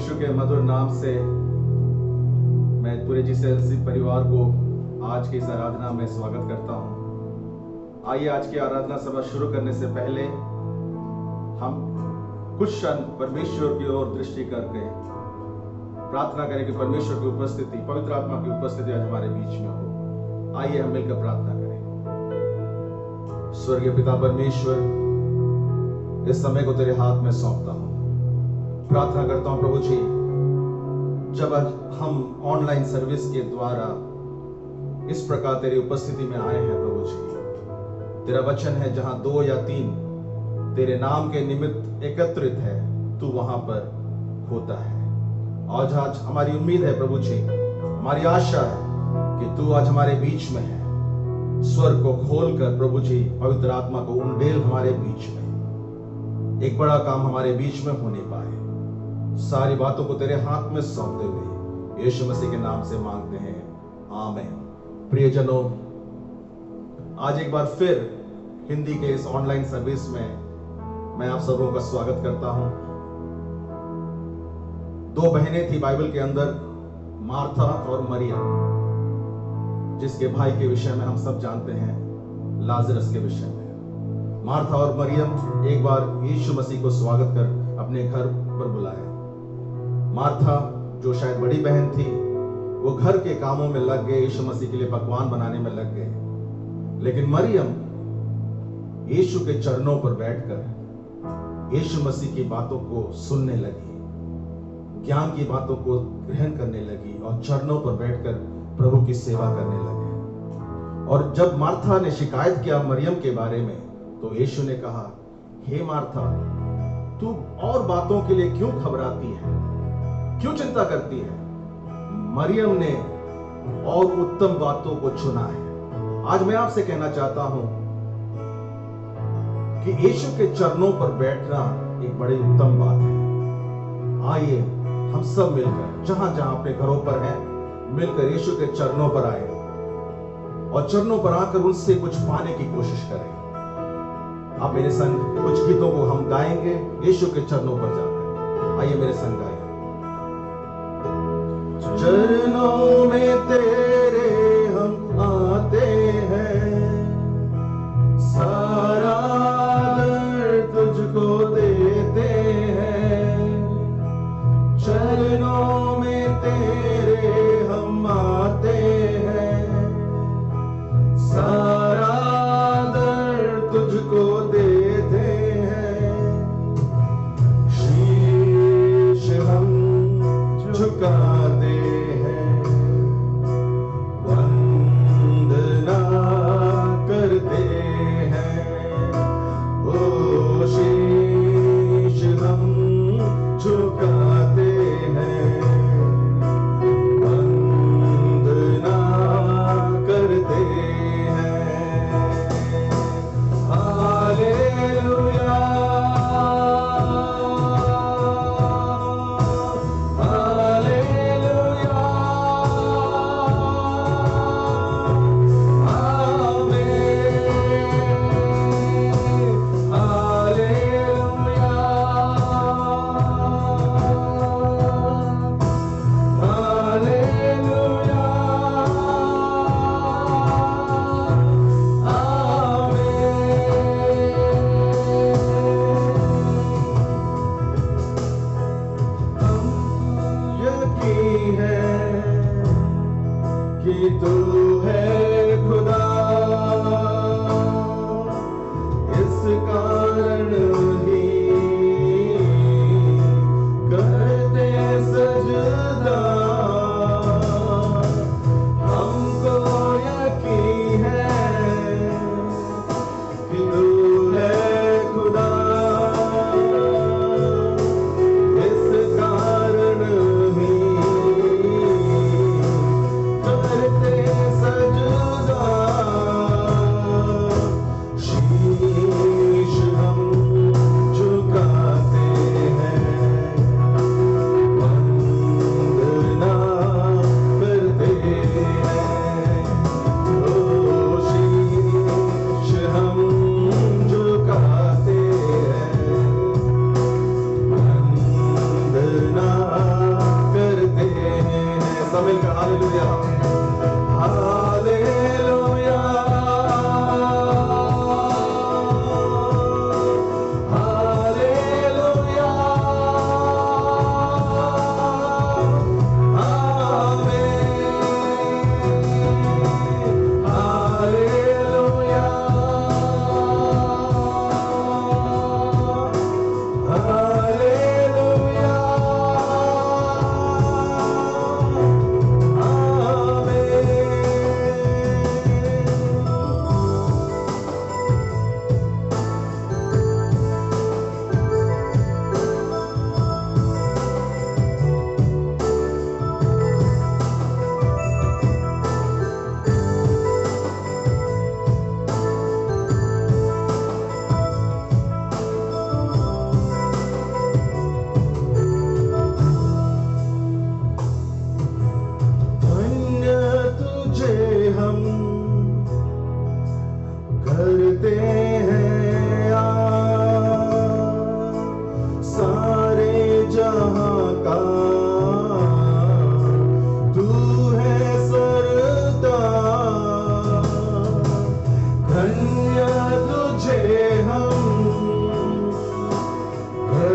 यीशु के मधुर नाम से मैं पूरे जीसीएलसी परिवार को आज की इस आराधना में स्वागत करता हूं। आइए आज की आराधना सभा शुरू करने से पहले हम कुछ क्षण परमेश्वर की ओर दृष्टि करके प्रार्थना करें कि परमेश्वर की उपस्थिति, पवित्र आत्मा की उपस्थिति आज हमारे बीच में हो। आइए हम मिलकर प्रार्थना करें। स्वर्गीय पिता परमेश्वर, इस समय को तेरे हाथ में सौंपता हूं। प्रार्थना करता हूं प्रभु जी, जब हम ऑनलाइन सर्विस के द्वारा इस प्रकार तेरी उपस्थिति में आए हैं प्रभु जी, तेरा वचन है जहां 2 या 3 तेरे नाम के निमित्त एकत्रित है, तू वहां पर होता है। आज हमारी उम्मीद है प्रभु जी, हमारी आशा है कि तू आज हमारे बीच में है। स्वर को खोलकर प्रभु जी पवित्र आत्मा को उंडेल हमारे बीच में, एक बड़ा काम हमारे बीच में होने पाए। सारी बातों को तेरे हाथ में सौंपते हुए यीशु मसीह के नाम से मांगते हैं, आमीन। प्रियजनों, आज एक बार फिर हिंदी के इस ऑनलाइन सर्विस में मैं आप सबों का स्वागत करता हूं। 2 बहनें थी बाइबल के अंदर, मार्था और मरियम, जिसके भाई के विषय में हम सब जानते हैं, लाजरस के विषय में। मार्था और मरियम एक बार यीशु मसीह को स्वागत कर अपने घर पर बुलाए। मार्था जो शायद बड़ी बहन थी, वो घर के कामों में लग गए, यीशु मसीह के लिए पकवान बनाने में लग गए। लेकिन मरियम यीशु के चरणों पर बैठकर यीशु मसीह की बातों को सुनने लगी, ज्ञान की बातों को ग्रहण करने लगी और चरणों पर बैठकर प्रभु की सेवा करने लगे। और जब मार्था ने शिकायत किया मरियम के बारे में, तो यीशु ने कहा, हे मार्था, तू और बातों के लिए क्यों घबराती है, क्यों चिंता करती है? मरियम ने और उत्तम बातों को चुना है। आज मैं आपसे कहना चाहता हूं कि यीशु के चरणों पर बैठना एक बड़ी उत्तम बात है। आइए हम सब मिलकर, जहां जहां अपने घरों पर हैं, मिलकर यीशु के चरणों पर आए और चरणों पर आकर उनसे कुछ पाने की कोशिश करें। आप मेरे संग कुछ गीतों को हम गाएंगे यीशु के चरणों पर जाकर। आइए मेरे संग गाएं। चरणों में तेरे हम आते हैं, सारा दर्द तुझको देते हैं। चरणों में तेरे हम आते हैं, सारा दर्द तुझको देते हैं। शीश हम झुकाते हैं,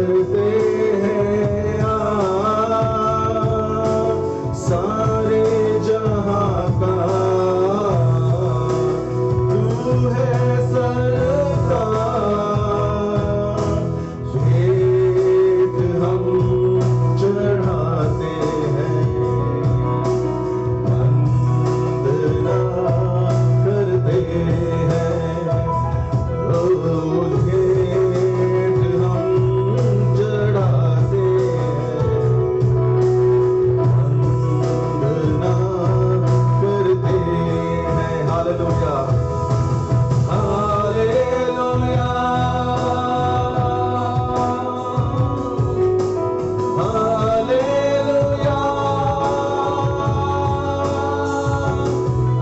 करते हैं सारे जहां का तू है सरकार। भेंट हम चढ़ाते हैं, वंदना करते हैं। भेंट हम चढ़ाते हैं, वंदना करते हैं। हालेलुया, हालेलुया, हालेलुया,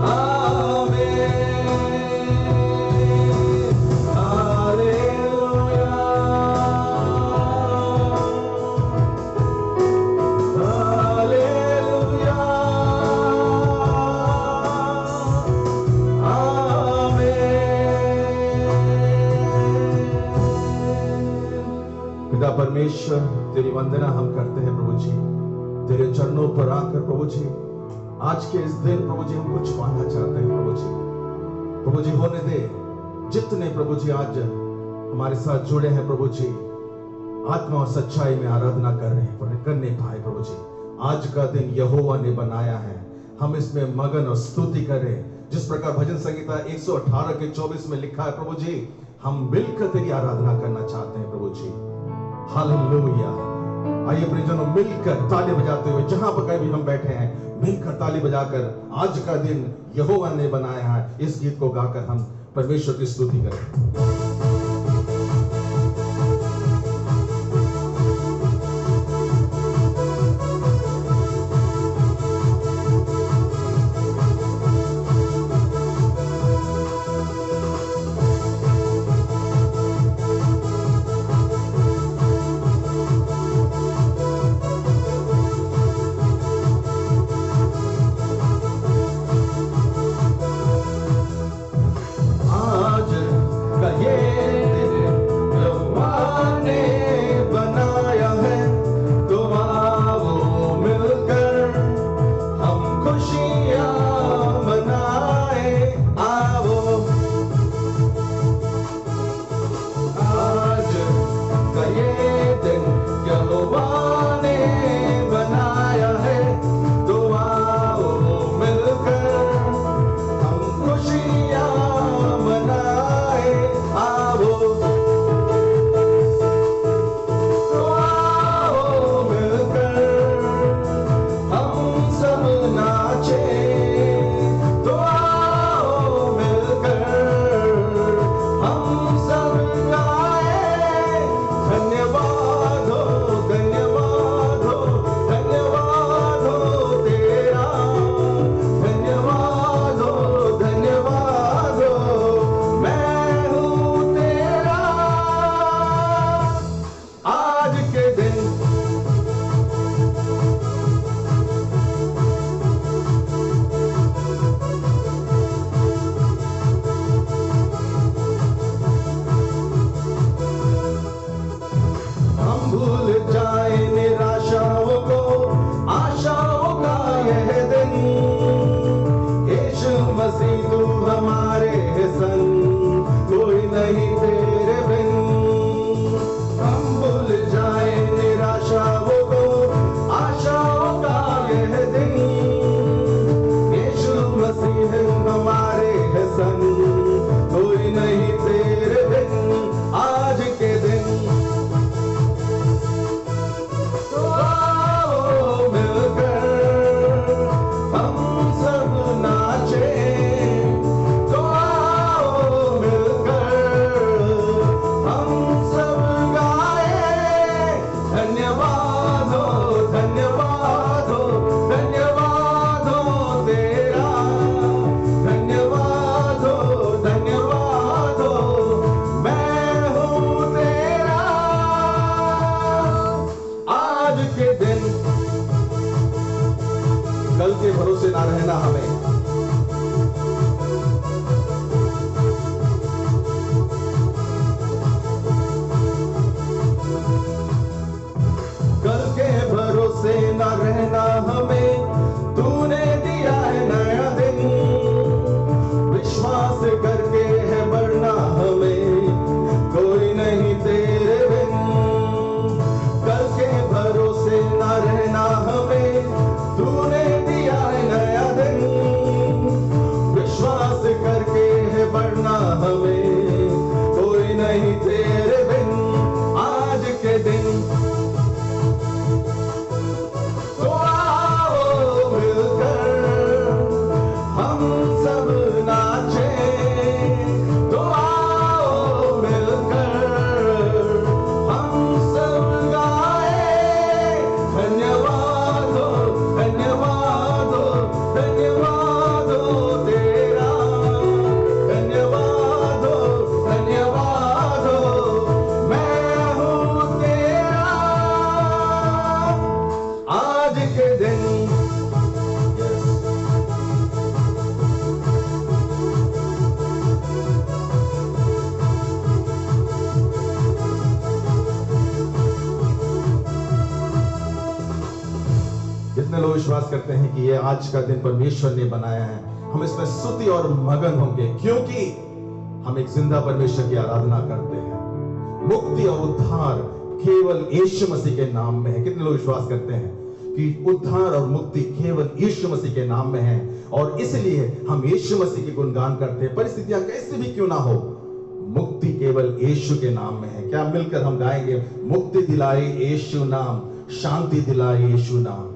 आमीन, हालेलुया, हालेलुया, आमीन। पिता परमेश्वर, तेरी वंदना हम करते हैं प्रभु जी, तेरे चरणों पर आकर प्रभु जी आज के इस दिन प्रभु जी हम कुछ पाना चाहते हैं प्रभु जी। प्रभु जी होने दे जितने प्रभु जी आज हमारे साथ जुड़े हैं प्रभु जी, आत्मा और सच्चाई में आराधना कर रहे हैं, पर कर नहीं पाए प्रभु जी। आज का दिन यहोवा ने बनाया है, हम इसमें मगन और स्तुति करें। जिस प्रकार भजन संहिता 118 के 24 में लिखा है प्रभु जी, हम मिलकर तेरी आराधना करना चाहते हैं प्रभु जी। हालेलुया। आइए प्रियजनों, मिलकर ताली बजाते हुए जहां पर कहीं भी हम बैठे हैं, मिलकर ताली बजाकर आज का दिन यहोवा ने बनाया है, इस गीत को गाकर हम परमेश्वर की स्तुति करें। आज का ये लोग विश्वास करते हैं कि ये आज का दिन परमेश्वर ने बनाया है, हम इसमें स्तुति और मगन होंगे, क्योंकि हम एक जिंदा परमेश्वर की आराधना करते हैं। मुक्ति और उद्धार केवल यीशु मसीह के नाम में है। कितने लोग विश्वास करते हैं कि उद्धार और मुक्ति केवल यीशु मसीह के नाम में है, और इसलिए हम यीशु मसीह की गुणगान करते हैं। परिस्थितियां कैसी भी क्यों ना हो, मुक्ति केवल यीशु के नाम में है। क्या मिलकर हम गाएंगे, मुक्ति दिलाए यीशु नाम, शांति दिलाए यीशु नाम।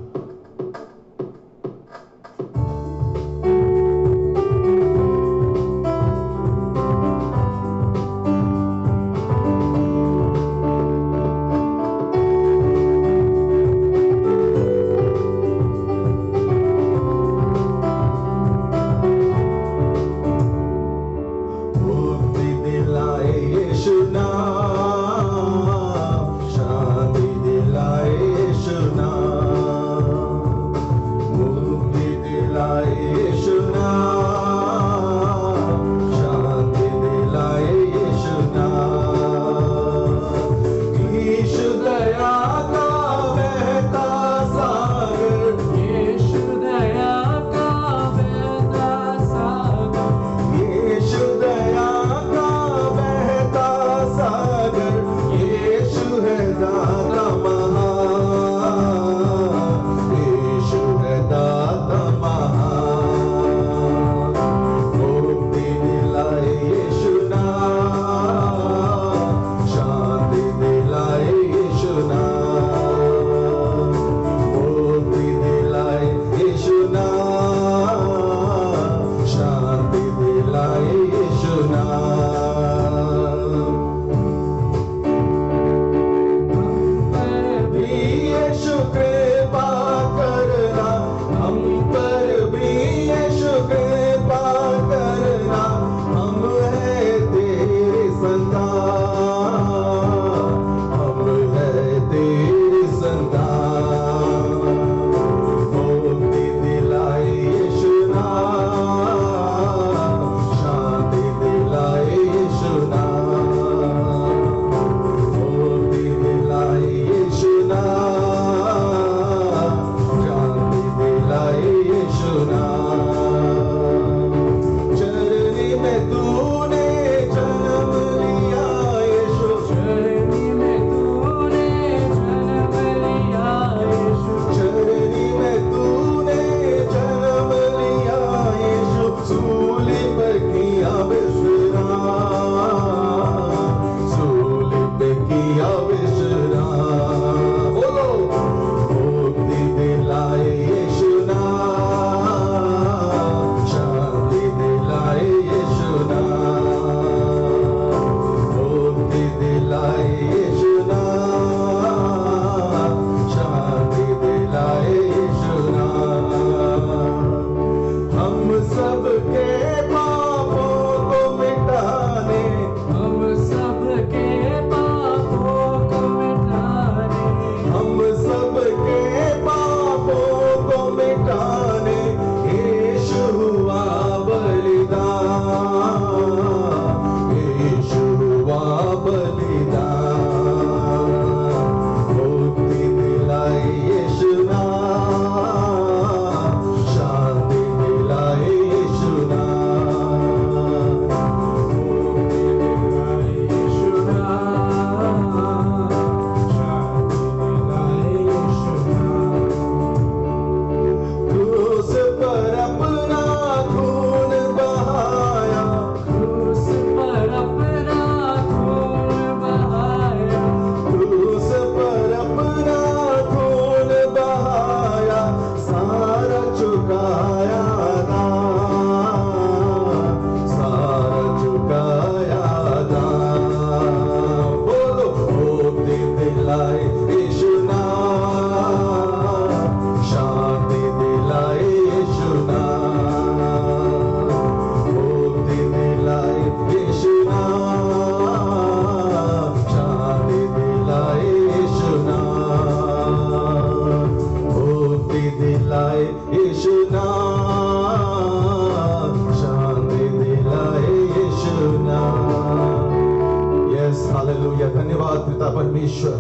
धन्यवाद पिता परमेश्वर,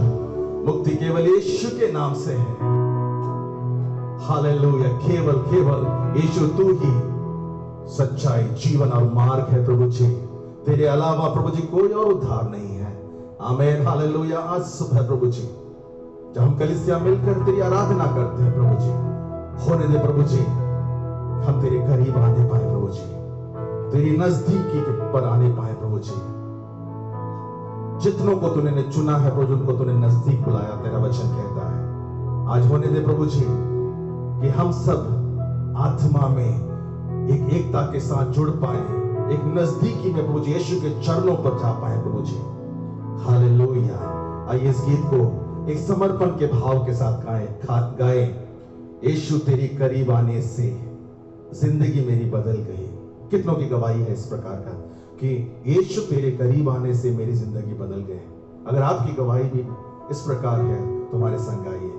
मुक्ति केवल यीशु के नाम से है। हालेलुया। केवल केवल यीशु तू ही सच्चाई, जीवन और मार्ग है प्रभु जी। तेरे अलावा प्रभु जी कोई और उद्धार नहीं है। आमीन, हालेलुया। आज सुबह प्रभु जी जब हम कलीसिया मिलकर तेरी आराधना करते हैं प्रभु जी, होने दे प्रभु जी हम तेरे करीब आने पाए प्रभु जी, तेरी नजदीकी पर आने पाए प्रभु जी। जितनों को तूने चुना है प्रभु, उनको तूने नजदीक बुलाया, तेरा वचन कहता है। आज होने दे प्रभु जी कि हम सब आत्मा में एक एकता के साथ जुड़ पाए, एक नजदीकी में प्रभु जी यीशु के चरणों पर जा पाए प्रभु जी। हालेलुया। आइए इस गीत को एक समर्पण के भाव के साथ गाएं। यीशु तेरी करीब आने से जिंदगी मेरी बदल गई। कितनों की गवाही है इस प्रकार का कि यीशु तेरे करीब आने से मेरी जिंदगी बदल गई। अगर आपकी गवाही भी इस प्रकार है तो हमारे संग आइए।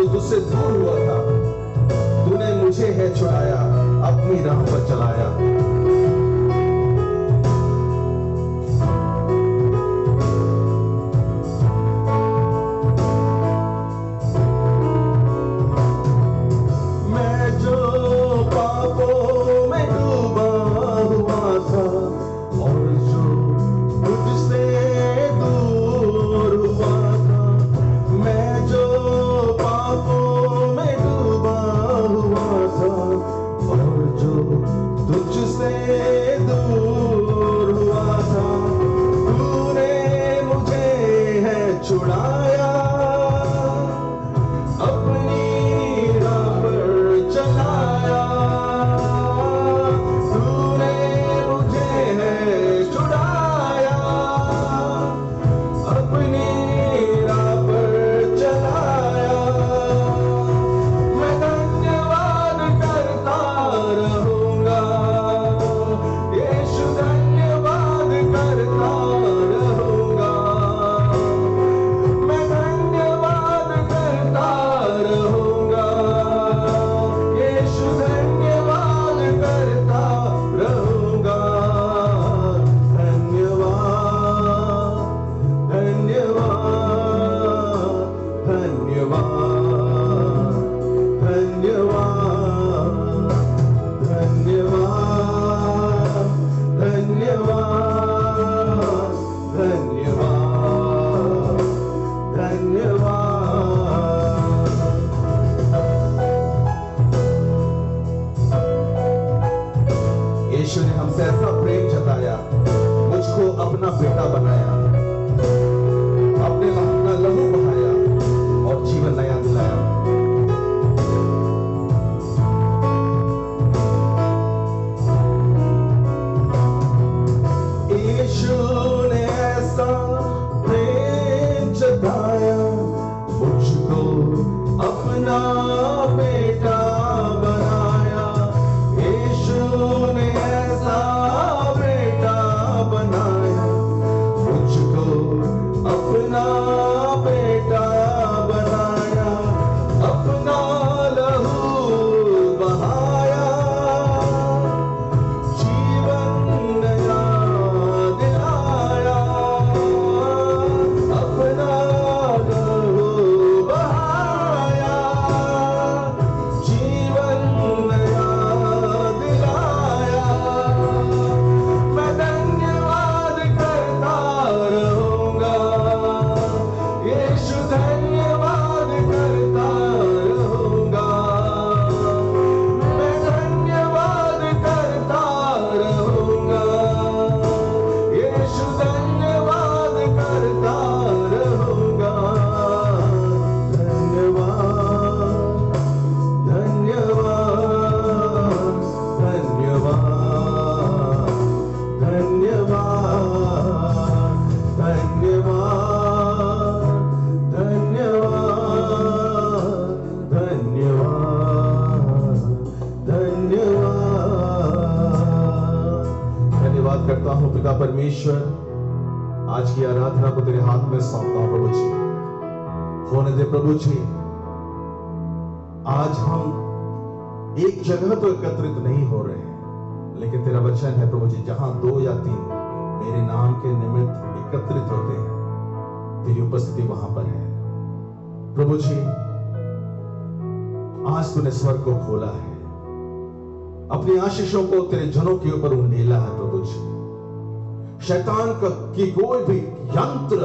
तुझसे दूर हुआ था, तूने मुझे है छुड़ाया, अपनी राह पर चलाया। मैं जो पापों में डूबा हुआ था और जो तुझसे दूर हुआ था, मैं जो पापों में डूबा हुआ था और जो तुझसे दूर हुआ था, तूने मुझे है छुड़ाया, अपनी राह पर चलाया। तूने मुझे है छुड़ाया, अपनी राह पर चलाया। मैं धन्यवाद करता रहूंगा, यीशु धन्यवाद करता रहूंगा। मैं धन्यवाद करता रहूंगा, यीशु धन्यवाद करता रहूंगा। धन्यवाद, धन्यवाद, धन्यवाद, धन्यवाद, धन्यवाद, धन्यवाद, धन्यवाद। ऐसा प्रेम जताया, मुझको अपना बेटा बनाया, अपने अपना लहू बहाया और जीवन नया दिलाया। यीशु ने ऐसा प्रेम जताया, मुझको अपना बेटा बनाया। यीशु ने ऐसा बेटा बनाया, मुझको अपना बेटा बनाया, अपना लहू बहाया, जीवन नया दिलाया, अपना लहू बहाया, जीवन नया दिलाया। मैं धन्यवाद करता रहूंगा, यीशु धन्यवाद करता रहूंगा, मैं धन्यवाद करता रहूंगा, यीशु धन्यवाद करता रहूंगा। धन्यवाद धन्यवाद धन्यवाद धन्यवाद धन्यवाद धन्यवाद धन्यवाद। धन्यवाद करता हूं पिता परमेश्वर, आज की आराधना को तेरे हाथ में सौंपता हूं प्रभु जी। होने दे प्रभु जी, आज हम एक जगह तो एकत्रित नहीं हो रहे हैं, लेकिन तेरा वचन है प्रभु जी, जहां 2 या 3 मेरे नाम के निमित्त एकत्रित होते हैं, तेरी उपस्थिति वहां पर है प्रभु जी। आज तूने स्वर्ग को खोला है, अपनी आशीषों को तेरे जनों के ऊपर उंडेला है प्रभु जी। शैतान का की कोई भी यंत्र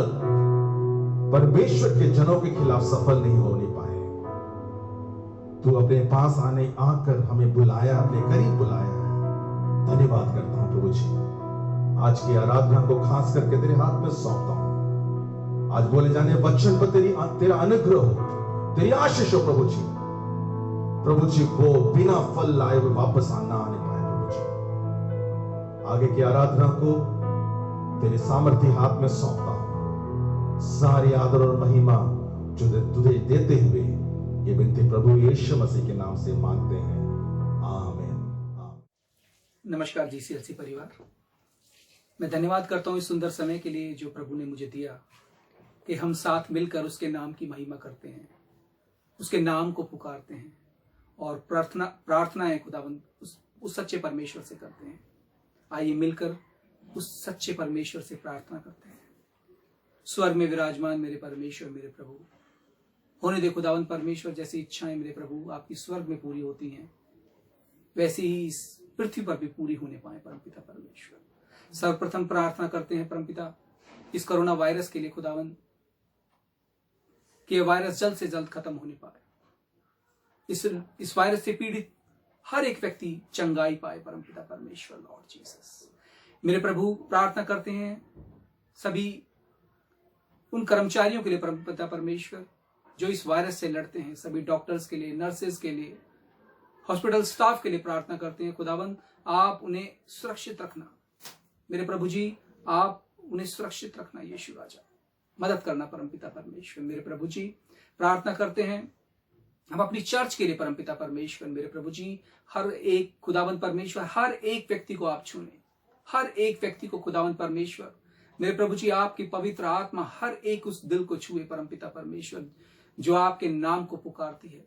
परमेश्वर के जनों के खिलाफ सफल नहीं होने पाए। तू अपने पास आकर हमें बुलाया, अपने करीब बुलाया है। धन्यवाद करता हूं प्रभु जी। आज की आराधना को खास करके तेरे हाथ में सौंपता हूं। आज बोले जाने वचन पर तेरा अनुग्रह हो, तेरी आशीष हो प्रभु जी। प्रभु जी, वो बिना फल लाए हुए वापस आना आने पाए प्रभु जी। आगे की आराधना को तेरे सामर्थ्य हाथ में सौंपता हूं। सारी आदर और महिमा जो तुझे देते हुए ये विनती प्रभु यीशु मसीह के नाम से मांगते हैं, आमीन। नमस्कार जीसीएलसी परिवार, मैं धन्यवाद करता हूँ इस सुंदर समय के लिए जो प्रभु ने मुझे दिया कि हम साथ मिलकर उसके नाम की महिमा करते हैं, उसके नाम को पुकारते हैं और प्रार्थनाएं खुदावंद उस सच्चे परमेश्वर से करते हैं। आइए मिलकर उस सच्चे परमेश्वर से प्रार्थना करते हैं। स्वर्ग में विराजमान मेरे परमेश्वर, मेरे प्रभु, होने दे खुदावंद परमेश्वर, जैसी इच्छाएं मेरे प्रभु आपकी स्वर्ग में पूरी होती हैं, वैसे ही इस पृथ्वी पर भी पूरी होने पाए परमपिता परमेश्वर। सर्वप्रथम प्रार्थना करते हैं परमपिता इस कोरोना वायरस के लिए खुदावंद, कि यह वायरस जल्द से जल्द खत्म होने पाए, इस वायरस से पीड़ित हर एक व्यक्ति चंगाई पाए परमपिता परमेश्वर। लॉर्ड जीसस मेरे प्रभु, प्रार्थना करते हैं सभी उन कर्मचारियों के लिए परमपिता परमेश्वर जो इस वायरस से लड़ते हैं, सभी डॉक्टर्स के लिए, नर्सेज के लिए, हॉस्पिटल स्टाफ के लिए प्रार्थना करते हैं। खुदावंद आप उन्हें सुरक्षित रखना मेरे प्रभु जी, आप उन्हें सुरक्षित रखना यीशु राजा, मदद करना परमपिता परमेश्वर। मेरे प्रभु जी प्रार्थना करते हैं हम अपनी चर्च के लिए परमपिता परमेश्वर, मेरे प्रभु जी, हर एक खुदावंद परमेश्वर, हर एक व्यक्ति को आप छूने, हर एक व्यक्ति को खुदावंद परमेश्वर, मेरे प्रभु जी, आपकी पवित्र आत्मा हर एक उस दिल को छुए परमपिता परमेश्वर जो आपके नाम को पुकारती है।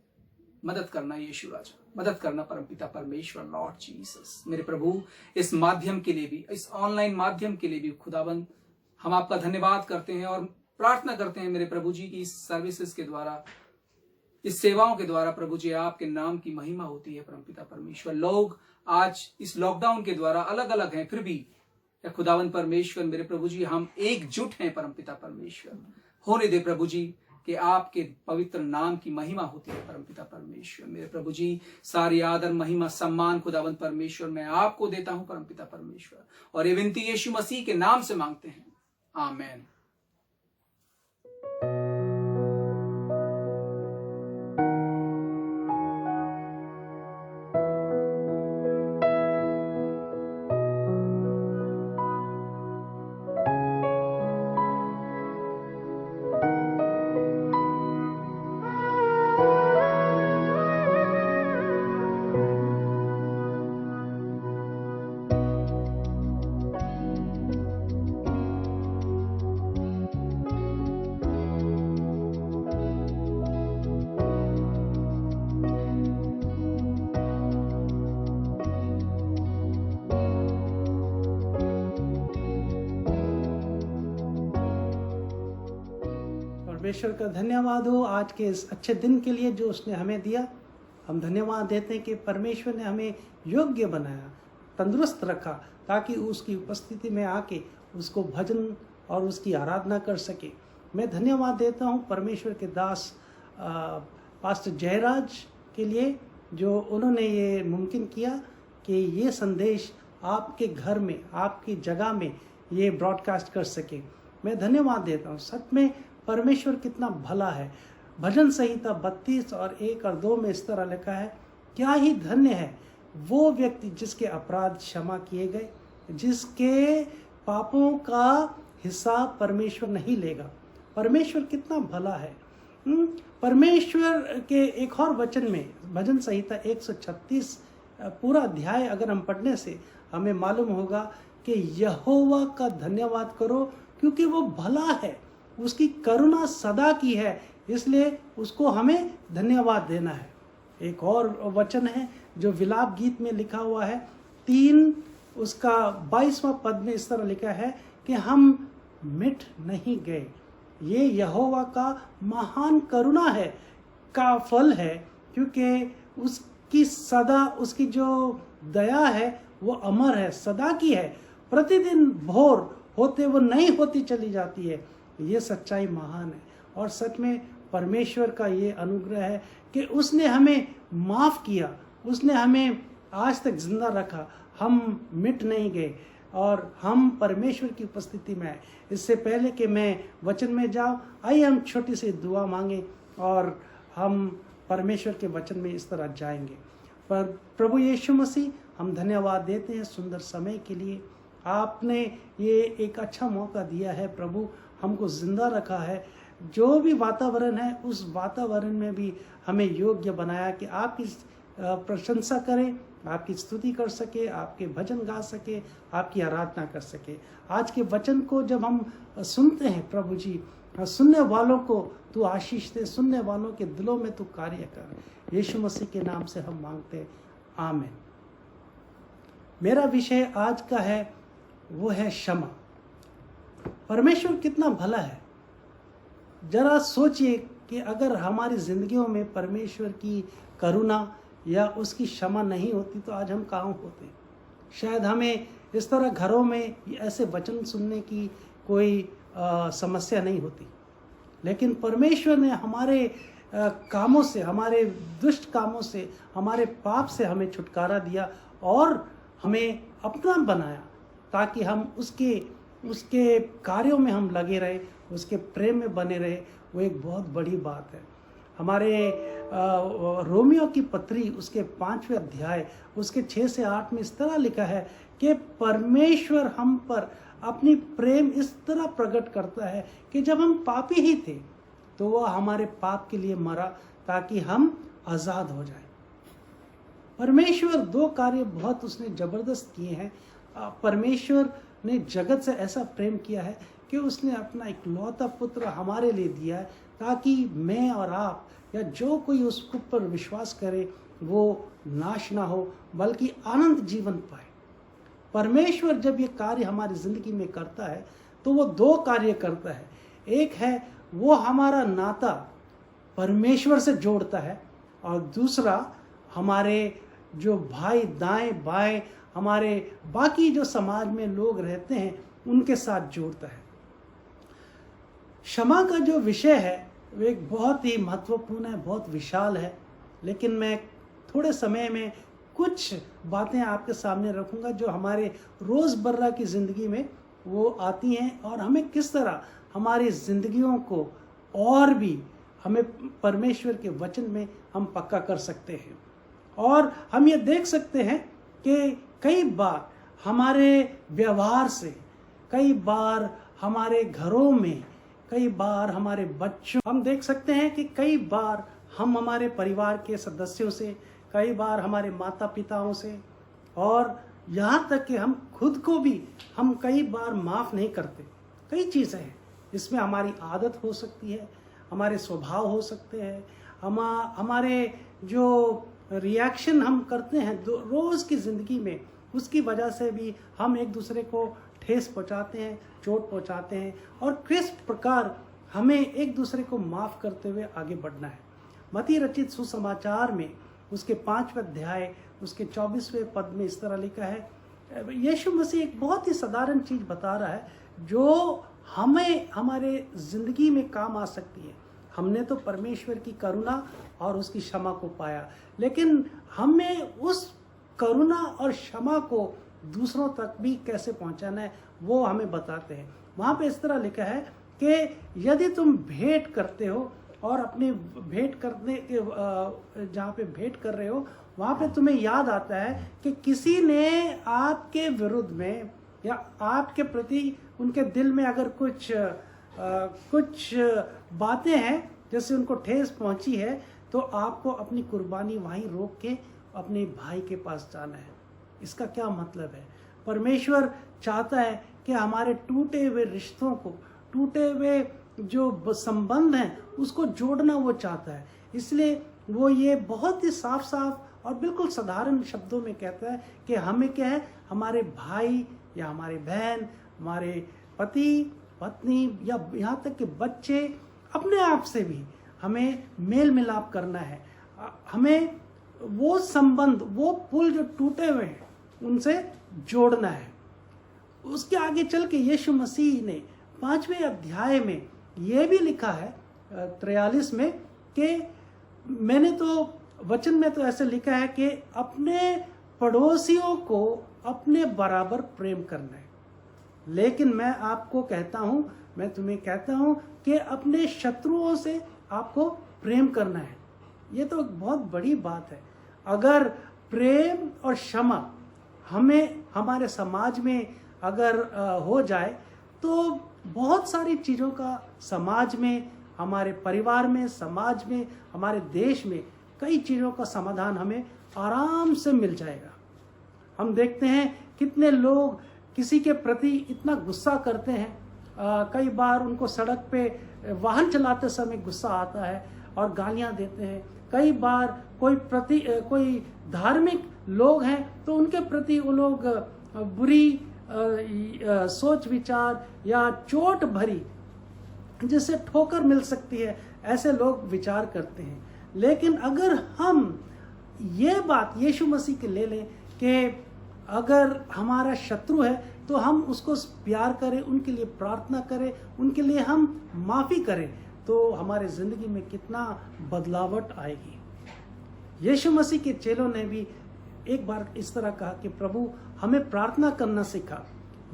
मदद करना यीशु राजा, मदद करना परमपिता परमेश्वर। लॉर्ड जीसस मेरे प्रभु, इस माध्यम के लिए भी, इस ऑनलाइन माध्यम के लिए भी खुदावंद हम आपका धन्यवाद करते हैं और प्रार्थना करते हैं मेरे प्रभु जी की इस सर्विसेज के द्वारा, इस सेवाओं के द्वारा प्रभु जी आपके नाम की महिमा होती है परमपिता परमेश्वर। लोग आज इस लॉकडाउन के द्वारा अलग अलग हैं, फिर भी खुदावंद परमेश्वर मेरे प्रभु जी हम एकजुट हैं परमपिता परमेश्वर। होने दे प्रभु जी कि आपके पवित्र नाम की महिमा होती है परमपिता परमेश्वर। मेरे प्रभु जी, सारी आदर महिमा सम्मान खुदावंद परमेश्वर मैं आपको देता हूं परमपिता परमेश्वर, और ये विनती यीशु मसीह के नाम से मांगते हैं, आमेन। परमेश्वर का धन्यवाद हो आज के इस अच्छे दिन के लिए जो उसने हमें दिया। हम धन्यवाद देते हैं कि परमेश्वर ने हमें योग्य बनाया, तंदुरुस्त रखा, ताकि उसकी उपस्थिति में आके उसको भजन और उसकी आराधना कर सके। मैं धन्यवाद देता हूँ परमेश्वर के दास पास्टर जयराज के लिए, जो उन्होंने ये मुमकिन किया कि ये संदेश आपके घर में, आपकी जगह में ये ब्रॉडकास्ट कर सके। मैं धन्यवाद देता हूँ। सच में परमेश्वर कितना भला है। भजन संहिता 32 और 1 और 2 में इस तरह लिखा है, क्या ही धन्य है वो व्यक्ति जिसके अपराध क्षमा किए गए, जिसके पापों का हिसाब परमेश्वर नहीं लेगा। परमेश्वर कितना भला है। परमेश्वर के एक और वचन में भजन संहिता 136 पूरा अध्याय अगर हम पढ़ने से हमें मालूम होगा कि यहोवा का धन्यवाद करो क्योंकि वो भला है, उसकी करुणा सदा की है, इसलिए उसको हमें धन्यवाद देना है। एक और वचन है जो विलाप गीत में लिखा हुआ है 3 उसका 22वां पद में इस तरह लिखा है कि हम मिट नहीं गए, ये यहोवा का महान करुणा है का फल है, क्योंकि उसकी सदा, उसकी जो दया है वो अमर है, सदा की है, प्रतिदिन भोर होते वो नई होती चली जाती है। ये सच्चाई महान है। और सच में परमेश्वर का ये अनुग्रह है कि उसने हमें माफ़ किया, उसने हमें आज तक जिंदा रखा, हम मिट नहीं गए और हम परमेश्वर की उपस्थिति में आए। इससे पहले कि मैं वचन में जाऊँ, आइए हम छोटी सी दुआ मांगे और हम परमेश्वर के वचन में इस तरह जाएंगे। पर प्रभु यीशु मसीह, हम धन्यवाद देते हैं सुंदर समय के लिए। आपने ये एक अच्छा मौका दिया है प्रभु, हमको जिंदा रखा है। जो भी वातावरण है उस वातावरण में भी हमें योग्य बनाया कि आपकी प्रशंसा करें, आपकी स्तुति कर सके, आपके भजन गा सके, आपकी आराधना कर सके। आज के वचन को जब हम सुनते हैं प्रभु जी, सुनने वालों को तू आशीष दे, सुनने वालों के दिलों में तू कार्य कर। यीशु मसीह के नाम से हम मांगते हैं, आमीन। मेरा विषय आज का है वो है क्षमा। परमेश्वर कितना भला है। जरा सोचिए कि अगर हमारी जिंदगियों में परमेश्वर की करुणा या उसकी क्षमा नहीं होती तो आज हम कहाँ होते। शायद हमें इस तरह घरों में ऐसे वचन सुनने की कोई समस्या नहीं होती। लेकिन परमेश्वर ने हमारे कामों से, हमारे दुष्ट कामों से, हमारे पाप से हमें छुटकारा दिया और हमें अपना बनाया ताकि हम उसके कार्यों में हम लगे रहे, उसके प्रेम में बने रहे। वो एक बहुत बड़ी बात है। हमारे रोमियो की पत्री उसके 5वें अध्याय उसके 6 से 8 में इस तरह लिखा है कि परमेश्वर हम पर अपनी प्रेम इस तरह प्रकट करता है कि जब हम पापी ही थे तो वह हमारे पाप के लिए मरा ताकि हम आज़ाद हो जाएं। परमेश्वर 2 कार्य बहुत उसने ज़बरदस्त किए हैं। परमेश्वर ने जगत से ऐसा प्रेम किया है कि उसने अपना इकलौता पुत्र हमारे लिए दिया है ताकि मैं और आप या जो कोई उस पर विश्वास करे वो नाश ना हो बल्कि आनंद जीवन पाए। परमेश्वर जब ये कार्य हमारी ज़िंदगी में करता है तो वो 2 कार्य करता है। एक है वो हमारा नाता परमेश्वर से जोड़ता है और दूसरा हमारे जो भाई दाएं बाएं, हमारे बाकी जो समाज में लोग रहते हैं उनके साथ जोड़ता है। क्षमा का जो विषय है एक बहुत ही महत्वपूर्ण है, बहुत विशाल है, लेकिन मैं थोड़े समय में कुछ बातें आपके सामने रखूंगा जो हमारे रोज़मर्रा की ज़िंदगी में वो आती हैं और हमें किस तरह हमारी ज़िंदगियों को और भी हमें परमेश्वर के वचन में हम पक्का कर सकते हैं। और हम ये देख सकते हैं कि कई बार हमारे व्यवहार से, कई बार हमारे घरों में, कई बार हमारे बच्चों, हम देख सकते हैं कि कई बार हम हमारे परिवार के सदस्यों से, कई बार हमारे माता पिताओं से, और यहाँ तक कि हम खुद को भी हम कई बार माफ़ नहीं करते। कई चीज़ें हैं, इसमें हमारी आदत हो सकती है, हमारे स्वभाव हो सकते हैं, हमारे जो रिएक्शन हम करते हैं रोज़ की ज़िंदगी में, उसकी वजह से भी हम एक दूसरे को ठेस पहुंचाते हैं, चोट पहुंचाते हैं, और किस प्रकार हमें एक दूसरे को माफ़ करते हुए आगे बढ़ना है। मत्ती रचित सुसमाचार में उसके 5वें अध्याय उसके 24वें पद में इस तरह लिखा है, यीशु मसीह एक बहुत ही साधारण चीज़ बता रहा है जो हमें हमारे ज़िंदगी में काम आ सकती है। हमने तो परमेश्वर की करुणा और उसकी क्षमा को पाया, लेकिन हमें उस करुणा और क्षमा को दूसरों तक भी कैसे पहुंचाना है वो हमें बताते हैं। वहाँ पे इस तरह लिखा है कि यदि तुम भेंट करते हो और अपने भेंट करने के जहाँ पे भेंट कर रहे हो वहाँ पे तुम्हें याद आता है कि किसी ने आपके विरुद्ध में या आपके प्रति उनके दिल में अगर कुछ बातें हैं जैसे उनको ठेस पहुंची है, तो आपको अपनी कुर्बानी वहीं रोक के अपने भाई के पास जाना है। इसका क्या मतलब है? परमेश्वर चाहता है कि हमारे टूटे हुए रिश्तों को, टूटे हुए जो संबंध हैं उसको जोड़ना वो चाहता है। इसलिए वो ये बहुत ही साफ साफ और बिल्कुल साधारण शब्दों में कहता है कि हमें क्या है, हमारे भाई या हमारे बहन, हमारे पति पत्नी या यहाँ तक कि बच्चे, अपने आप से भी हमें मेल मिलाप करना है। हमें वो संबंध, वो पुल जो टूटे हुए हैं उनसे जोड़ना है। उसके आगे चल के यीशु मसीह ने 5वें अध्याय में ये भी लिखा है 43 में कि मैंने तो वचन में तो ऐसे लिखा है कि अपने पड़ोसियों को अपने बराबर प्रेम करना है, लेकिन मैं आपको कहता हूँ, मैं तुम्हें कहता हूँ कि अपने शत्रुओं से आपको प्रेम करना है। ये तो बहुत बड़ी बात है। अगर प्रेम और क्षमा हमें हमारे समाज में अगर हो जाए तो बहुत सारी चीज़ों का समाज में, हमारे परिवार में, समाज में, हमारे देश में कई चीज़ों का समाधान हमें आराम से मिल जाएगा। हम देखते हैं कितने लोग किसी के प्रति इतना गुस्सा करते हैं, कई बार उनको सड़क पे वाहन चलाते समय गुस्सा आता है और गालियां देते हैं। कई बार कोई धार्मिक लोग हैं तो उनके प्रति वो लोग बुरी सोच विचार या चोट भरी, जिससे ठोकर मिल सकती है, ऐसे लोग विचार करते हैं। लेकिन अगर हम ये बात यीशु मसीह के ले लें कि अगर हमारा शत्रु है तो हम उसको प्यार करें, उनके लिए प्रार्थना करें, उनके लिए हम माफ़ी करें, तो हमारे ज़िंदगी में कितना बदलावट आएगी। यीशु मसीह के चेलों ने भी एक बार इस तरह कहा कि प्रभु हमें प्रार्थना करना सिखा।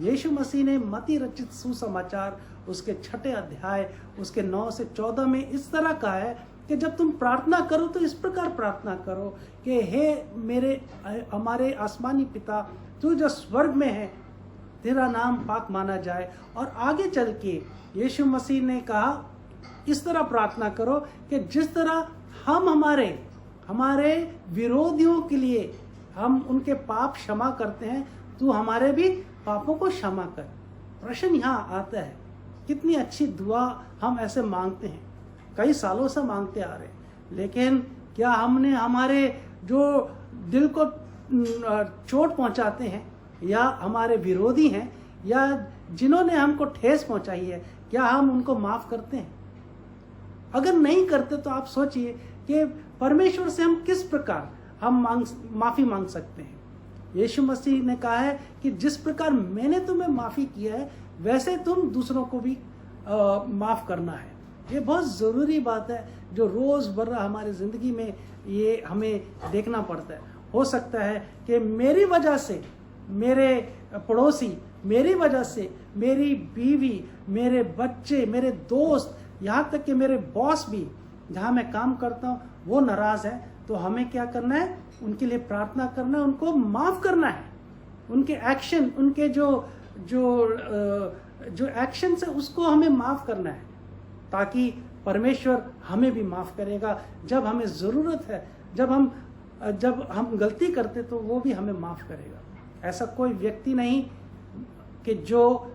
यीशु मसीह ने मत्ती रचित सुसमाचार उसके 6 अध्याय उसके 9 से 14 में इस तरह कहा है कि जब तुम प्रार्थना करो तो इस प्रकार प्रार्थना करो कि हे हमारे आसमानी पिता, तू जो स्वर्ग में है, तेरा नाम पाक माना जाए। और आगे चल के यीशु मसीह ने कहा इस तरह प्रार्थना करो कि जिस तरह हम हमारे विरोधियों के लिए हम उनके पाप क्षमा करते हैं, तू हमारे भी पापों को क्षमा कर। प्रश्न यहाँ आता है, कितनी अच्छी दुआ हम ऐसे मांगते हैं, कई सालों से मांगते आ रहे हैं, लेकिन क्या हमने हमारे जो दिल को चोट पहुंचाते हैं या हमारे विरोधी हैं या जिन्होंने हमको ठेस पहुंचाई है, क्या हम उनको माफ़ करते हैं? अगर नहीं करते तो आप सोचिए कि परमेश्वर से हम किस प्रकार हम माफ़ी मांग सकते हैं। यीशु मसीह ने कहा है कि जिस प्रकार मैंने तुम्हें माफ़ी किया है वैसे तुम दूसरों को भी माफ़ करना है। ये बहुत ज़रूरी बात है जो रोज़मर्रा हमारी ज़िंदगी में ये हमें देखना पड़ता है। हो सकता है कि मेरी वजह से मेरे पड़ोसी, मेरी वजह से मेरी बीवी, मेरे बच्चे, मेरे दोस्त, यहाँ तक कि मेरे बॉस भी जहाँ मैं काम करता हूँ वो नाराज़ है, तो हमें क्या करना है? उनके लिए प्रार्थना करना है, उनको माफ़ करना है। उनके एक्शन, उनके जो एक्शन है उसको हमें माफ़ करना है, ताकि परमेश्वर हमें भी माफ़ करेगा। जब हमें ज़रूरत है, जब हम गलती करते तो वो भी हमें माफ़ करेगा। ऐसा कोई व्यक्ति नहीं कि जो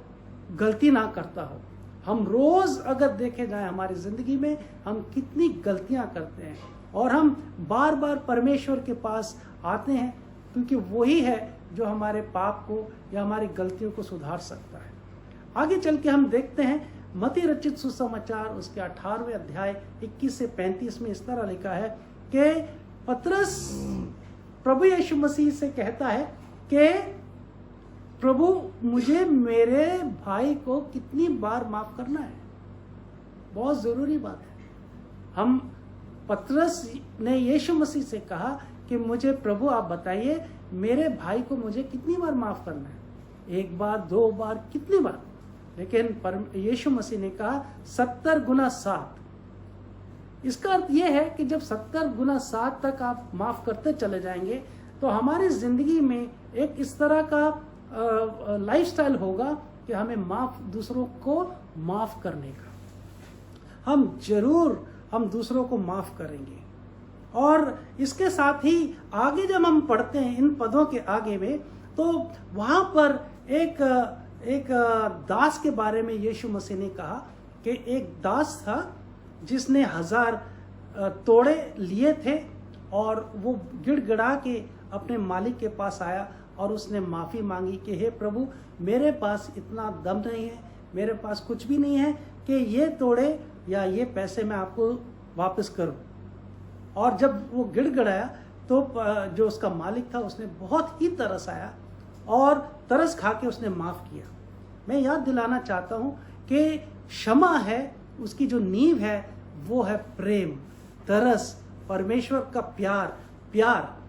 गलती ना करता हो। हम रोज़ अगर देखे जाए हमारी ज़िंदगी में हम कितनी गलतियां करते हैं, और हम बार बार परमेश्वर के पास आते हैं, क्योंकि वही है जो हमारे पाप को या हमारी गलतियों को सुधार सकता है। आगे चल के हम देखते हैं मत्ती रचित सुसमाचार उसके 18वें अध्याय 21 से 35 में इस तरह लिखा है कि पतरस प्रभु यीशु मसीह से कहता है कि प्रभु, मुझे मेरे भाई को कितनी बार माफ करना है? बहुत ज़रूरी बात है। पतरस ने यीशु मसीह से कहा कि मुझे प्रभु आप बताइए, मेरे भाई को मुझे कितनी बार माफ करना है? 1 बार, 2 बार, कितनी बार? लेकिन यीशु मसीह ने कहा 70 गुना 7। इसका अर्थ यह है कि जब 70 गुना 7 तक आप माफ करते चले जाएंगे तो हमारी जिंदगी में एक इस तरह का लाइफस्टाइल होगा कि हमें दूसरों को माफ करने का। हम दूसरों को माफ करेंगे। और इसके साथ ही आगे जब हम पढ़ते हैं इन पदों के आगे में, तो वहां पर एक दास के बारे में यीशु मसीह ने कहा कि एक दास था जिसने 1000 तोड़े लिए थे, और वो गिड़गिड़ा के अपने मालिक के पास आया और उसने माफ़ी मांगी कि हे प्रभु, मेरे पास इतना दम नहीं है, मेरे पास कुछ भी नहीं है कि ये तोड़े या ये पैसे मैं आपको वापस करूं। और जब वो गिड़गिड़ाया तो जो उसका मालिक था उसने बहुत ही तरस आया और तरस खा के उसने माफ़ किया। मैं याद दिलाना चाहता हूं कि क्षमा है, उसकी जो नींव है वो है प्रेम, तरस, परमेश्वर का प्यार।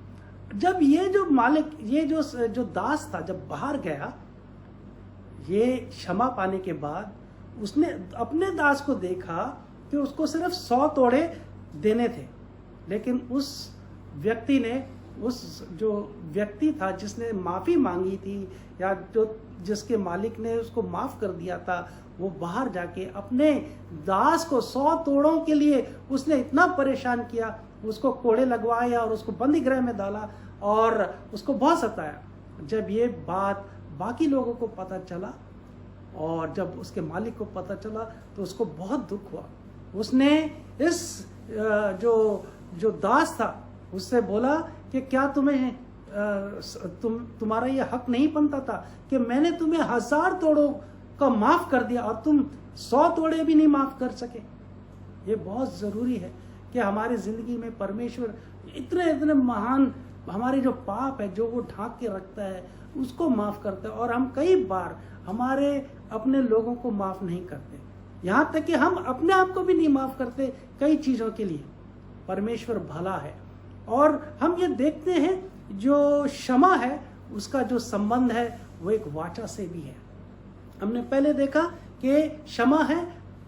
जब ये जो मालिक, ये जो दास था, जब बाहर गया, ये क्षमा पाने के बाद उसने अपने दास को देखा कि उसको सिर्फ 100 तोड़े देने थे, लेकिन उस व्यक्ति ने, उस जो व्यक्ति था जिसने माफ़ी मांगी थी या जिसके मालिक ने उसको माफ़ कर दिया था, वो बाहर जाके अपने दास को 100 तोड़ों के लिए उसने इतना परेशान किया, उसको कोड़े लगवाया और उसको बंदी गृह में डाला और उसको बहुत सताया। जब ये बात बाकी लोगों को पता चला और जब उसके मालिक को पता चला तो उसको बहुत दुख हुआ। उसने इस जो दास था उससे बोला कि क्या तुम्हारा ये हक नहीं बनता था कि मैंने तुम्हें 1000 तोड़ों का माफ कर दिया और तुम 100 तोड़े भी नहीं माफ कर सके? ये बहुत ज़रूरी है कि हमारी ज़िंदगी में परमेश्वर इतने महान, हमारे जो पाप है जो वो ढांक के रखता है उसको माफ़ करता है। और हम कई बार हमारे अपने लोगों को माफ़ नहीं करते, यहाँ तक कि हम अपने आप को भी नहीं माफ़ करते कई चीज़ों के लिए। परमेश्वर भला है। और हम ये देखते हैं जो क्षमा है उसका जो संबंध है वो एक वाचा से भी है। हमने पहले देखा कि क्षमा है,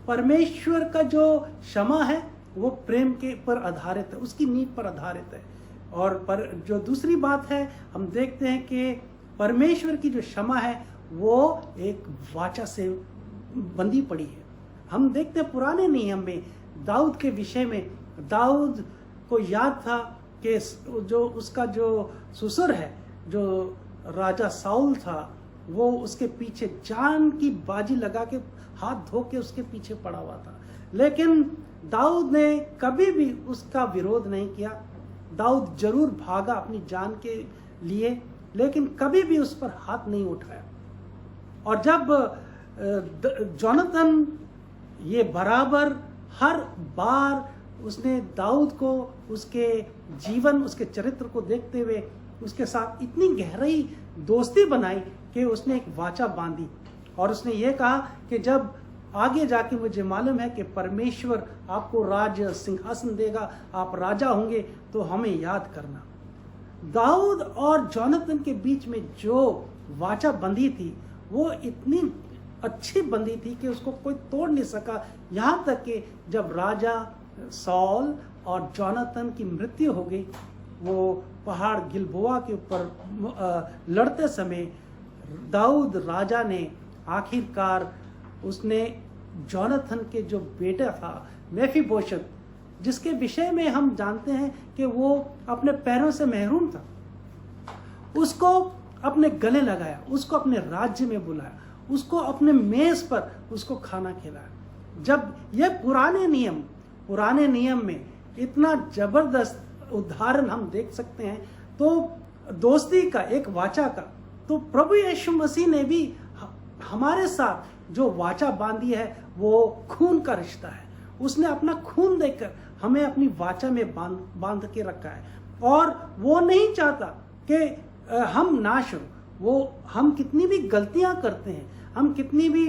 परमेश्वर का जो क्षमा है वो प्रेम के पर आधारित है, उसकी नींव पर आधारित है। और जो दूसरी बात है, हम देखते हैं कि परमेश्वर की जो क्षमा है वो एक वाचा से बंधी पड़ी है। हम देखते हैं पुराने नियम में दाऊद के विषय में, दाऊद को याद था कि जो उसका जो ससुर है, जो राजा साउल था, वो उसके पीछे जान की बाजी लगा के हाथ धो के उसके पीछे पड़ा हुआ था, लेकिन दाऊद ने कभी भी उसका विरोध नहीं किया। दाऊद जरूर भागा अपनी जान के लिए, लेकिन कभी भी उस पर हाथ नहीं उठाया। और जब जोनाथन ये बराबर हर बार उसने दाऊद को, उसके जीवन, उसके चरित्र को देखते हुए उसके साथ इतनी गहरी दोस्ती बनाई कि उसने एक वाचा बांधी और उसने ये कहा कि जब आगे जाके मुझे मालूम है कि परमेश्वर आपको राज्य सिंहासन देगा, आप राजा होंगे, तो हमें याद करना। दाऊद और जोनाथन के बीच में जो वाचा बंधी थी वो इतनी अच्छी बंधी थी कि उसको कोई तोड़ नहीं सका। यहाँ तक कि जब राजा सॉल और जोनाथन की मृत्यु हो गई, वो पहाड़ गिलबोआ के ऊपर लड़ते समय दाऊद राजा ने आखिरकार उसने जोनाथन के जो बेटा था मेफीबोशेत, जिसके विषय में हम जानते हैं कि वो अपने पैरों से महरूम था, उसको अपने गले लगाया, उसको अपने राज्य में बुलाया, उसको अपने मेज पर उसको खाना खिलाया। जब ये पुराने नियम में इतना जबरदस्त उदाहरण हम देख सकते हैं, तो दोस्ती का, एक वाचा का, तो प्रभु यीशु मसीह ने भी हमारे साथ जो वाचा बांधी है वो खून का रिश्ता है। उसने अपना खून देकर हमें अपनी वाचा में बांध के रखा है, और वो नहीं चाहता कि हम नाश हो। वो हम कितनी भी गलतियां करते हैं, हम कितनी भी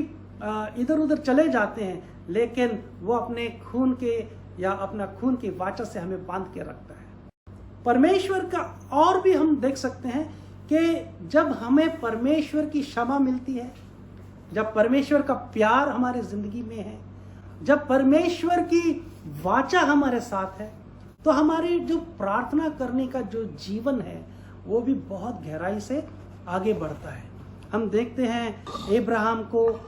इधर उधर चले जाते हैं, लेकिन वो अपने खून के या अपना खून की वाचा से हमें बांध के रखता है। परमेश्वर का और भी हम देख सकते हैं कि जब हमें परमेश्वर की क्षमा मिलती है, जब परमेश्वर का प्यार हमारे जिंदगी में है, जब परमेश्वर की वाचा हमारे साथ है, तो हमारी जो प्रार्थना करने का जो जीवन है वो भी बहुत गहराई से आगे बढ़ता है। हम देखते हैं अब्राहम को,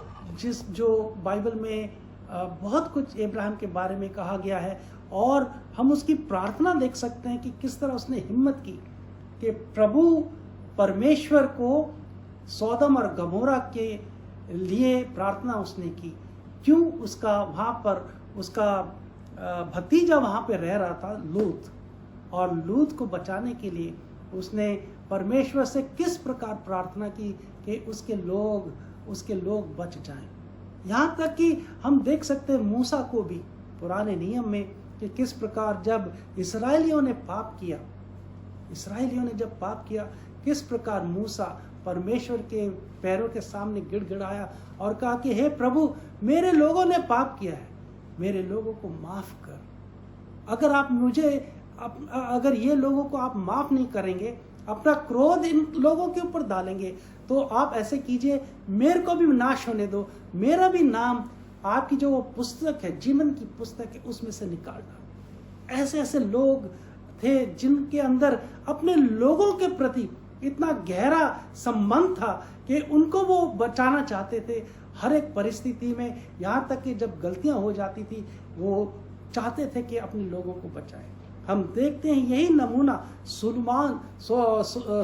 जो बाइबल में बहुत कुछ अब्राहम के बारे में कहा गया है, और हम उसकी प्रार्थना देख सकते हैं कि किस तरह उसने हिम्मत की कि प्रभु परमेश्वर को सोदम और गमोरा के लिए प्रार्थना उसने की। क्यों? उसका वहाँ पर उसका भतीजा वहाँ पे रह रहा था, लूत, और लूत को बचाने के लिए उसने परमेश्वर से किस प्रकार प्रार्थना की कि उसके लोग बच जाएं। यहाँ तक कि हम देख सकते हैं मूसा को भी पुराने नियम में कि किस प्रकार जब इसराइलियों ने पाप किया, किस प्रकार मूसा परमेश्वर के पैरों के सामने गिड़गिड़ाया और कहा कि हे प्रभु, मेरे लोगों ने पाप किया है, मेरे लोगों को माफ कर। अगर ये लोगों को आप माफ नहीं करेंगे, अपना क्रोध इन लोगों के ऊपर डालेंगे, तो आप ऐसे कीजिए, मेरे को भी नाश होने दो, मेरा भी नाम आपकी जो वो पुस्तक है, जीवन की पुस्तक है, उसमें से निकाल दो। ऐसे ऐसे लोग थे जिनके अंदर अपने लोगों के प्रति इतना गहरा संबंध था कि उनको वो बचाना चाहते थे हर एक परिस्थिति में। यहाँ तक कि जब गलतियां हो जाती थी, वो चाहते थे कि अपने लोगों को बचाए। हम देखते हैं यही नमूना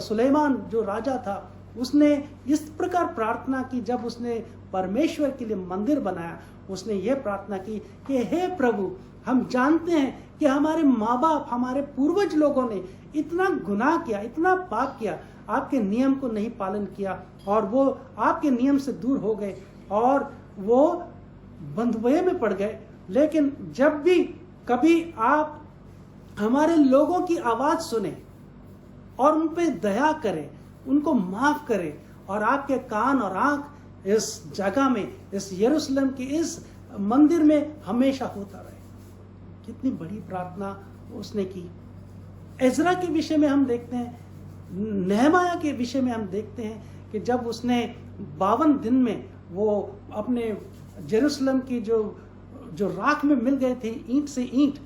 सुलेमान जो राजा था, उसने इस प्रकार प्रार्थना की। जब उसने परमेश्वर के लिए मंदिर बनाया, उसने ये प्रार्थना की कि हे प्रभु, हम जानते हैं कि हमारे माँ बाप, हमारे पूर्वज लोगों ने इतना गुनाह किया, इतना पाप किया, आपके नियम को नहीं पालन किया, और वो आपके नियम से दूर हो गए और वो बंधुए में पड़ गए। लेकिन जब भी कभी आप हमारे लोगों की आवाज सुने और उन पे दया करें, उनको माफ करें, और आपके कान और आंख इस जगह में, इस यरूशलेम के इस मंदिर में हमेशा होता रहे। कितनी बड़ी प्रार्थना उसने की। एजरा के विषय में हम देखते हैं, नेहमाया के विषय में हम देखते हैं कि जब उसने 52 दिन में वो अपने यरूशलेम की जो राख में मिल गए थे, ईंट से ईंट,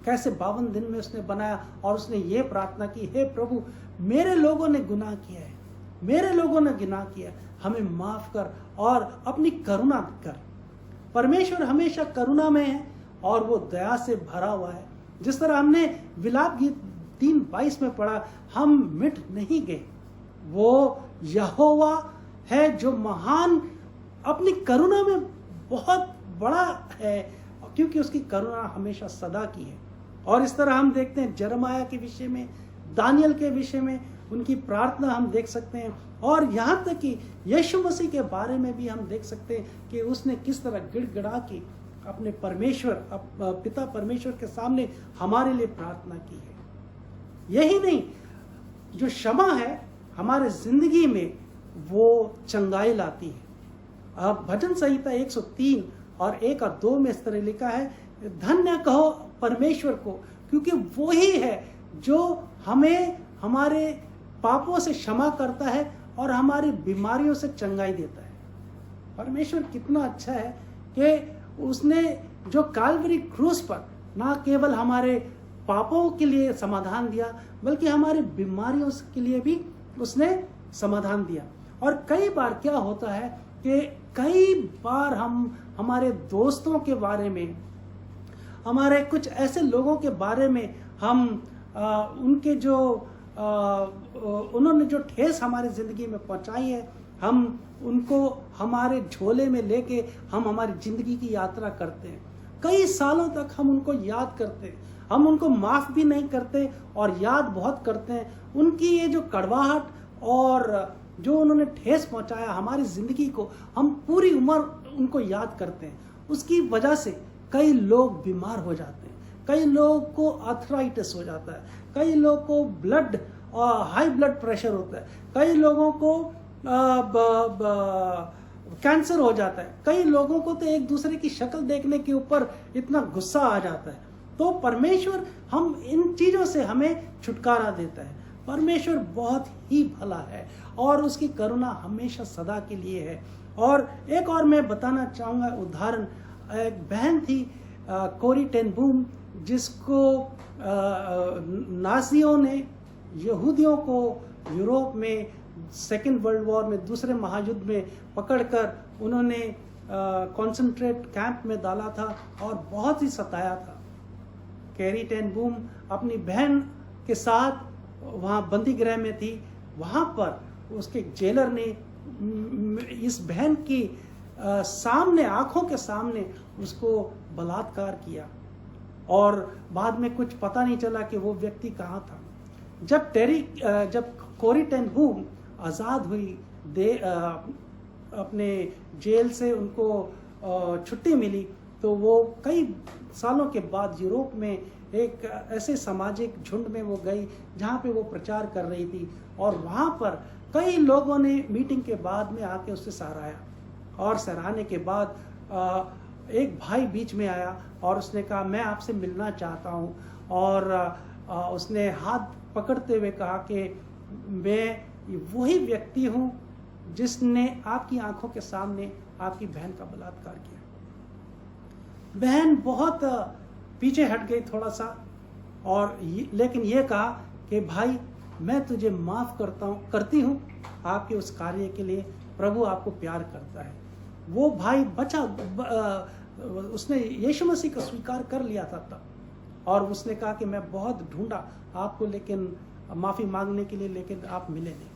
कैसे 52 दिन में उसने बनाया, और उसने ये प्रार्थना की, हे प्रभु, मेरे लोगों ने गुनाह किया है, मेरे लोगों ने गुनाह किया, हमें माफ कर और अपनी करुणा कर। परमेश्वर हमेशा करुणा में है और वो दया से भरा हुआ है। जिस तरह हमने विलाप गीत 3:22 में पढ़ा, हम मिट नहीं गए, वो यहोवा है जो महान, अपनी करुणा में बहुत बड़ा है, क्योंकि उसकी करुणा हमेशा सदा की है। और इस तरह हम देखते हैं यिर्मयाह के विषय में, दानियल के विषय में उनकी प्रार्थना हम देख सकते हैं, और यहाँ तक कि यीशु मसीह के बारे में भी हम देख सकते हैं कि उसने किस तरह गिड़गिड़ा के अपने पिता परमेश्वर के सामने हमारे लिए प्रार्थना की है। यही नहीं, जो क्षमा है हमारे जिंदगी में वो चंगाई लाती है। अब भजन संहिता 103 और 1 और 2 में इस तरह लिखा है, धन्य कहो परमेश्वर को, क्योंकि वो ही है जो हमें हमारे पापों से क्षमा करता है और हमारी बीमारियों से चंगाई देता है। परमेश्वर कितना अच्छा है कि उसने जो काल्वरी क्रूस पर ना केवल हमारे पापों के लिए समाधान दिया, बल्कि हमारी बीमारियों के लिए भी उसने समाधान दिया। और कई बार क्या होता है कि कई बार हम हमारे दोस्तों के बारे में, हमारे कुछ ऐसे लोगों के बारे में हम उनके जो उन्होंने जो ठेस हमारी ज़िंदगी में पहुंचाई है, हम उनको हमारे झोले में लेके हम हमारी ज़िंदगी की यात्रा करते हैं। कई सालों तक हम उनको याद करते हैं, हम उनको माफ़ भी नहीं करते और याद बहुत करते हैं। उनकी ये जो कड़वाहट और जो उन्होंने ठेस पहुंचाया हमारी ज़िंदगी को, हम पूरी उम्र उनको याद करते हैं। उसकी वजह से कई लोग बीमार हो जाते हैं, कई लोगों को आर्थराइटिस हो जाता है, कई लोगों को ब्लड हाई ब्लड प्रेशर होता है, कई लोगों को कैंसर हो जाता है, कई लोगों को तो एक दूसरे की शक्ल देखने के ऊपर इतना गुस्सा आ जाता है। तो परमेश्वर हम इन चीज़ों से हमें छुटकारा देता है। परमेश्वर बहुत ही भला है और उसकी करुणा हमेशा सदा के लिए है। और एक और मैं बताना चाहूँगा उदाहरण, एक बहन थी कोरी टेन बूम, जिसको नाजियों ने यहूदियों को यूरोप में सेकेंड वर्ल्ड वॉर में, दूसरे महायुद्ध में पकड़कर उन्होंने कंसंट्रेट कैंप में डाला था और बहुत ही सताया था। कैरी टेन बूम अपनी बहन के साथ वहाँ बंदी गृह में थी। वहाँ पर उसके जेलर ने इस बहन की सामने, आंखों के सामने उसको बलात्कार किया और बाद में कुछ पता नहीं चला कि वो व्यक्ति कहाँ था। जब कोरी टेन बूम आज़ाद हुई, अपने जेल से उनको छुट्टी मिली, तो वो कई सालों के बाद यूरोप में एक ऐसे सामाजिक झुंड में वो गई जहाँ पे वो प्रचार कर रही थी और वहाँ पर कई लोगों ने मीटिंग के बाद में आके उससे सराहाया और सराहने के बाद एक भाई बीच में आया और उसने कहा, मैं आपसे मिलना चाहता हूँ। और उसने हाथ पकड़ते हुए कहा कि मैं वही व्यक्ति हूँ जिसने आपकी आंखों के सामने आपकी बहन का बलात्कार किया। बहन बहुत पीछे हट गई थोड़ा सा और लेकिन ये कहा कि भाई मैं तुझे माफ़ करती हूँ आपके उस कार्य के लिए, प्रभु आपको प्यार करता है। वो भाई बचा, उसने यीशु मसीह को स्वीकार कर लिया था तब, और उसने कहा कि मैं बहुत ढूंढा आपको, लेकिन माफ़ी मांगने के लिए, लेकिन आप मिले नहीं।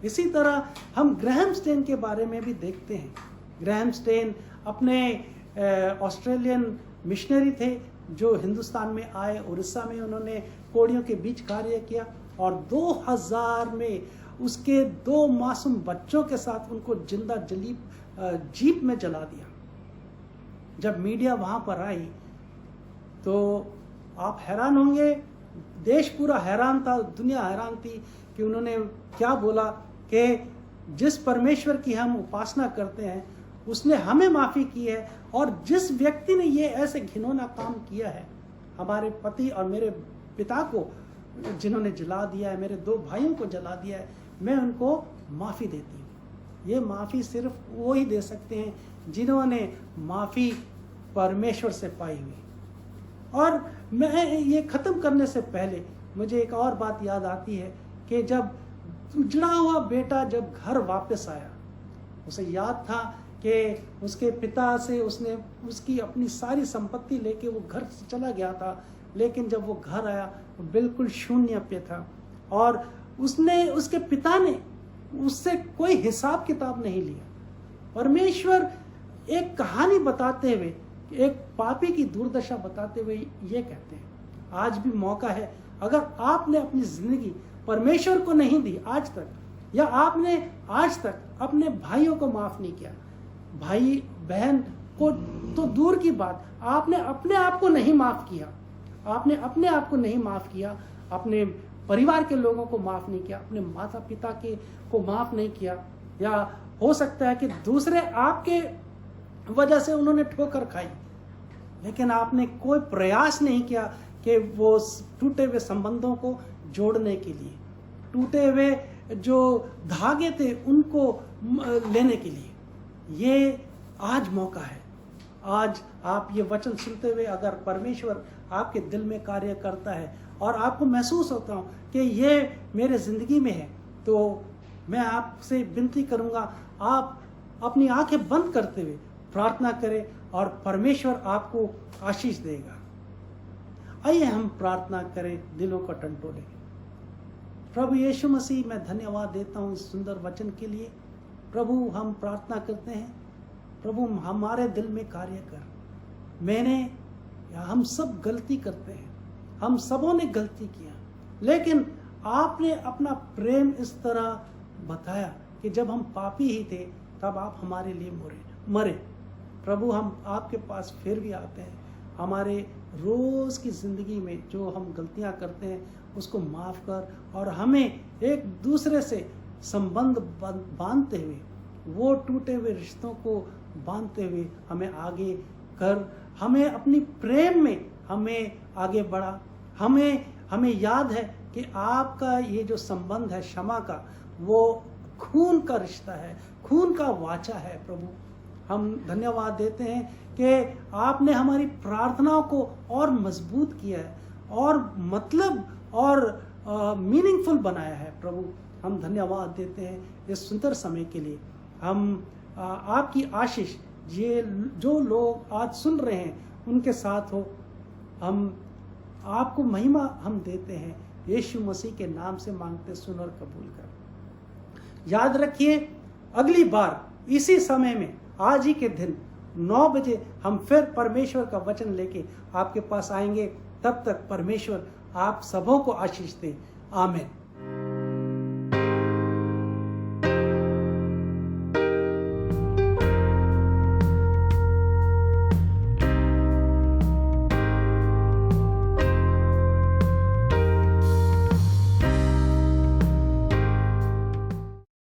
इसी तरह हम ग्रैहम स्टेन के बारे में भी देखते हैं। ग्रैहम स्टेन अपने ऑस्ट्रेलियन मिशनरी थे जो हिंदुस्तान में आए। उड़ीसा में उन्होंने कोड़ियों के बीच कार्य किया और 2000 में उसके 2 मासूम बच्चों के साथ उनको जिंदा जीप में जला दिया। जब मीडिया वहां पर आई तो आप हैरान होंगे, देश पूरा हैरान था, दुनिया हैरान थी कि उन्होंने क्या बोला कि जिस परमेश्वर की हम उपासना करते हैं उसने हमें माफ़ी की है, और जिस व्यक्ति ने ये ऐसे घिनौना काम किया है, हमारे पति और मेरे पिता को जिन्होंने जला दिया है, मेरे 2 भाइयों को जला दिया है, मैं उनको माफ़ी देती हूँ। ये माफ़ी सिर्फ वो ही दे सकते हैं जिन्होंने माफ़ी परमेश्वर से पाई हुई। और मैं ये ख़त्म करने से पहले मुझे एक और बात याद आती है कि जब उजड़ा हुआ बेटा जब घर वापस आया, उसे याद था कि उसके पिता से उसने उसकी अपनी सारी संपत्ति लेके वो घर से चला गया था, लेकिन जब वो घर आया वो बिल्कुल शून्य पे था और उसके पिता ने उससे कोई हिसाब किताब नहीं लिया। परमेश्वर एक कहानी बताते हुए, एक पापी की दुर्दशा बताते हुए ये कहते हैं, आज भी मौका है, अगर आपने अपनी जिंदगी परमेश्वर को नहीं दी आज तक, या आपने आज तक अपने भाइयों को माफ नहीं किया, भाई बहन को तो दूर की बात, आपने अपने आप को नहीं माफ किया, आपने अपने आप को नहीं माफ किया, अपने परिवार के लोगों को माफ नहीं किया, अपने माता पिता को माफ नहीं किया, या हो सकता है कि दूसरे आपके वजह से उन्होंने ठोकर खाई, लेकिन आपने कोई प्रयास नहीं किया कि वो टूटे हुए संबंधों को जोड़ने के लिए, टूटे हुए जो धागे थे उनको लेने के लिए। ये आज मौका है। आज आप ये वचन सुनते हुए अगर परमेश्वर आपके दिल में कार्य करता है और आपको महसूस होता हो कि ये मेरे ज़िंदगी में है, तो मैं आपसे विनती करूँगा, आप अपनी आंखें बंद करते हुए प्रार्थना करें और परमेश्वर आपको आशीष देगा। आइए हम प्रार्थना करें दिलों का टंटोले। प्रभु यीशु मसीह, मैं धन्यवाद देता हूँ इस सुंदर वचन के लिए। प्रभु, हम प्रार्थना करते हैं, प्रभु हमारे दिल में कार्य कर। हम सब गलती करते हैं, हम सबों ने गलती किया, लेकिन आपने अपना प्रेम इस तरह बताया कि जब हम पापी ही थे तब आप हमारे लिए मरे। प्रभु, हम आपके पास फिर भी आते हैं। हमारे रोज़ की ज़िंदगी में जो हम गलतियां करते हैं उसको माफ़ कर, और हमें एक दूसरे से संबंध बांधते हुए, वो टूटे हुए रिश्तों को बांधते हुए हमें आगे कर। हमें अपनी प्रेम में हमें आगे बढ़ा। हमें याद है कि आपका ये जो संबंध है क्षमा का, वो खून का रिश्ता है, खून का वाचा है। प्रभु, हम धन्यवाद देते हैं कि आपने हमारी प्रार्थनाओं को और मजबूत किया है और मतलब और मीनिंगफुल बनाया है। प्रभु, हम धन्यवाद देते हैं इस सुंदर समय के लिए। हम आपकी आशीष ये जो लोग आज सुन रहे हैं उनके साथ हो। हम आपको महिमा हम देते हैं, यीशु मसीह के नाम से मांगते, सुन और कबूल कर। याद रखिए, अगली बार इसी समय में आज ही के दिन 9 बजे हम फिर परमेश्वर का वचन लेके आपके पास आएंगे। तब तक परमेश्वर आप सबों को आशीष दे। आमीन।